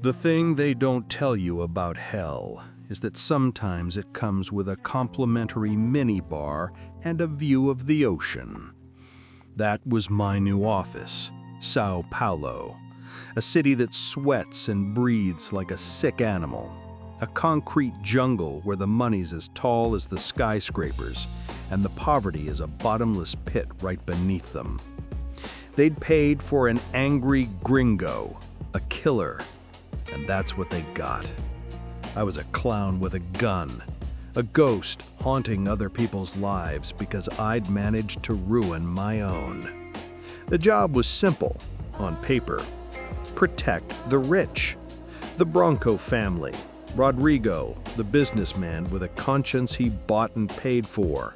The thing they don't tell you about hell is that sometimes it comes with a complimentary minibar and a view of the ocean. That was my new office, Sao Paulo, a city that sweats and breathes like a sick animal, a concrete jungle where the money's as tall as the skyscrapers and the poverty is a bottomless pit right beneath them. They'd paid for an angry gringo, a killer, and that's what they got. I was a clown with a gun, a ghost haunting other people's lives because I'd managed to ruin my own. The job was simple, on paper. Protect the rich. The Bronco family, Rodrigo, the businessman with a conscience he bought and paid for,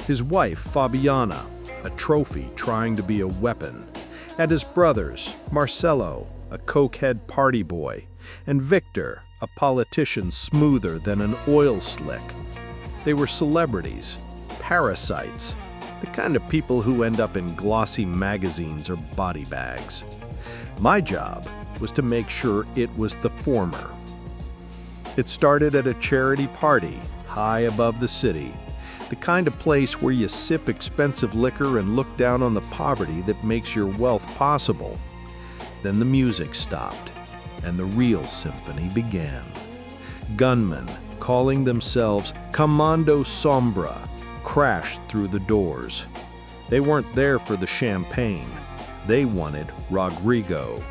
his wife, Fabiana, a trophy trying to be a weapon, and his brothers, Marcelo, a cokehead party boy, and Victor, a politician smoother than an oil slick. They were celebrities, parasites, the kind of people who end up in glossy magazines or body bags. My job was to make sure it was the former. It started at a charity party high above the city, the kind of place where you sip expensive liquor and look down on the poverty that makes your wealth possible. Then the music stopped, and the real symphony began. Gunmen, calling themselves Comando Sombra, crashed through the doors. They weren't there for the champagne. They wanted Rodrigo.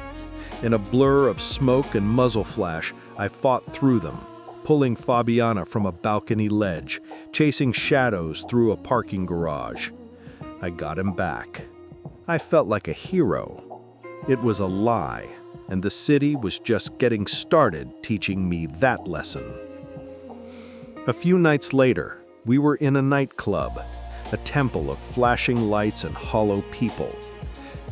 In a blur of smoke and muzzle flash, I fought through them, pulling Fabiana from a balcony ledge, chasing shadows through a parking garage. I got him back. I felt like a hero. It was a lie, and the city was just getting started teaching me that lesson. A few nights later, we were in a nightclub, a temple of flashing lights and hollow people.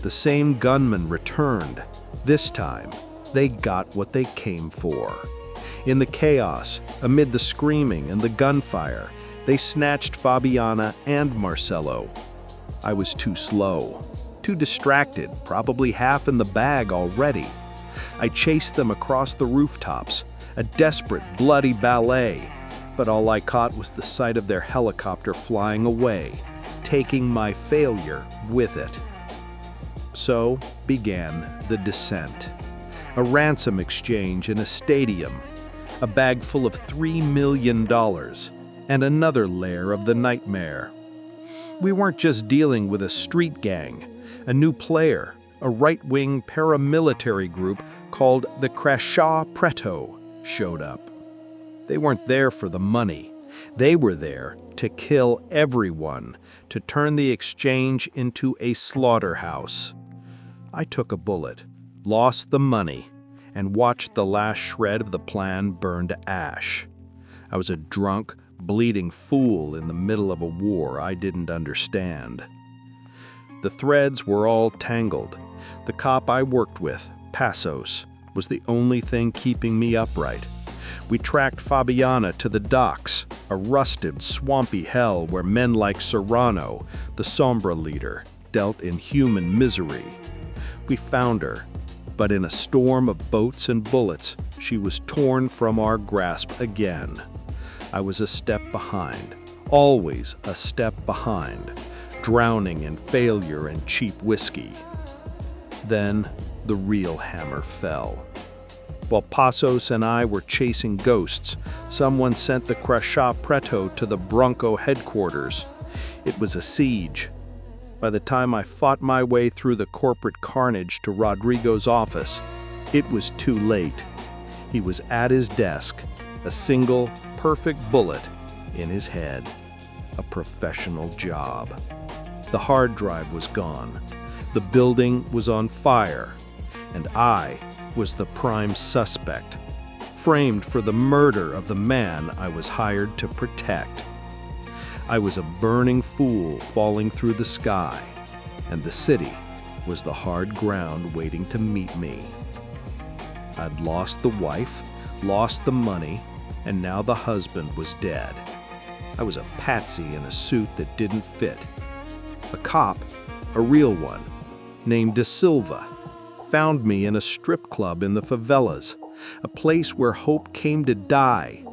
The same gunmen returned. This time, they got what they came for. In the chaos, amid the screaming and the gunfire, they snatched Fabiana and Marcelo. I was too slow, too distracted, probably half in the bag already. I chased them across the rooftops, a desperate, bloody ballet, but all I caught was the sight of their helicopter flying away, taking my failure with it. So began the descent. A ransom exchange in a stadium, a bag full of $3 million, and another layer of the nightmare. We weren't just dealing with a street gang. A new player, a right-wing paramilitary group called the Crashaw Preto, showed up. They weren't there for the money. They were there to kill everyone, to turn the exchange into a slaughterhouse. I took a bullet, lost the money, and watched the last shred of the plan burn to ash. I was a drunk, bleeding fool in the middle of a war I didn't understand. The threads were all tangled. The cop I worked with, Passos, was the only thing keeping me upright. We tracked Fabiana to the docks, a rusted, swampy hell where men like Serrano, the Sombra leader, dealt in human misery. We found her, but in a storm of boats and bullets, she was torn from our grasp again. I was a step behind, always a step behind, drowning in failure and cheap whiskey. Then the real hammer fell. While Passos and I were chasing ghosts, someone sent the Crashaw Preto to the Bronco headquarters. It was a siege. By the time I fought my way through the corporate carnage to Rodrigo's office, it was too late. He was at his desk, a single, perfect bullet in his head. A professional job. The hard drive was gone. The building was on fire, and I was the prime suspect, framed for the murder of the man I was hired to protect. I was a burning fool falling through the sky, and the city was the hard ground waiting to meet me. I'd lost the wife, lost the money, and now the husband was dead. I was a patsy in a suit that didn't fit. A cop, a real one, named De Silva, found me in a strip club in the favelas, a place where hope came to die.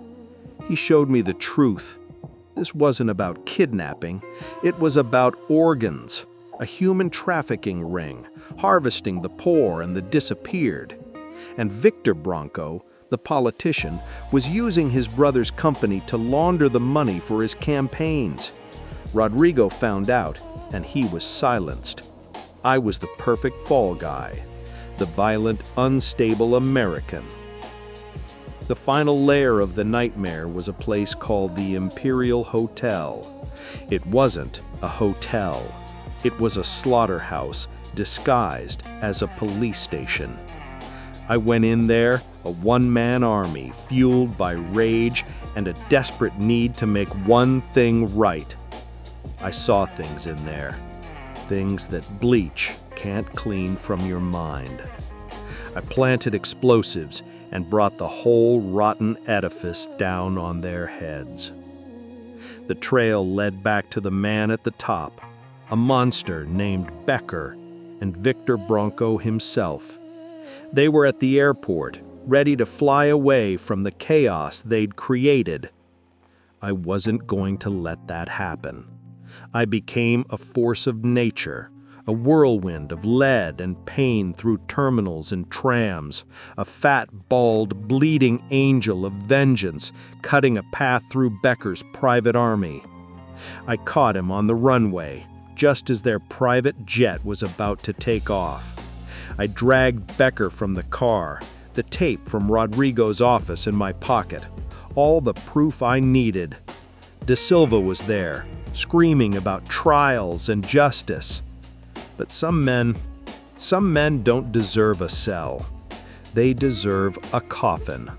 He showed me the truth. This wasn't about kidnapping. It was about organs, a human trafficking ring, harvesting the poor and the disappeared. And Victor Bronco, the politician, was using his brother's company to launder the money for his campaigns. Rodrigo found out, and he was silenced. I was the perfect fall guy, the violent, unstable American. The final layer of the nightmare was a place called the Imperial Hotel. It wasn't a hotel. It was a slaughterhouse disguised as a police station. I went in there, a one-man army, fueled by rage and a desperate need to make one thing right. I saw things in there, things that bleach can't clean from your mind. I planted explosives and brought the whole rotten edifice down on their heads. The trail led back to the man at the top, a monster named Becker, and Victor Bronco himself. They were at the airport, ready to fly away from the chaos they'd created. I wasn't going to let that happen. I became a force of nature, a whirlwind of lead and pain through terminals and trams, a fat, bald, bleeding angel of vengeance cutting a path through Becker's private army. I caught him on the runway, just as their private jet was about to take off. I dragged Becker from the car, the tape from Rodrigo's office in my pocket, all the proof I needed. De Silva was there, screaming about trials and justice. But some men don't deserve a cell. They deserve a coffin.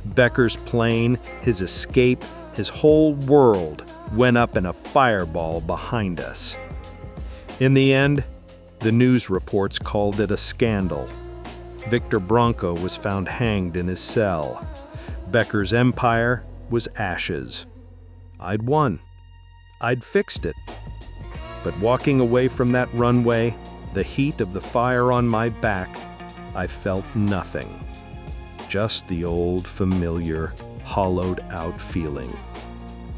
Becker's plane, his escape, his whole world went up in a fireball behind us. In the end, the news reports called it a scandal. Victor Bronco was found hanged in his cell. Becker's empire was ashes. I'd won. I'd fixed it. But walking away from that runway, the heat of the fire on my back, I felt nothing. Just the old, familiar, hollowed-out feeling.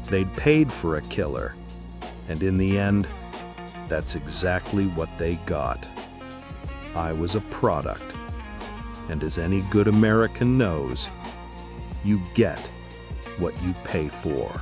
They'd paid for a killer, and in the end, that's exactly what they got. I was a product, and as any good American knows, you get what you pay for.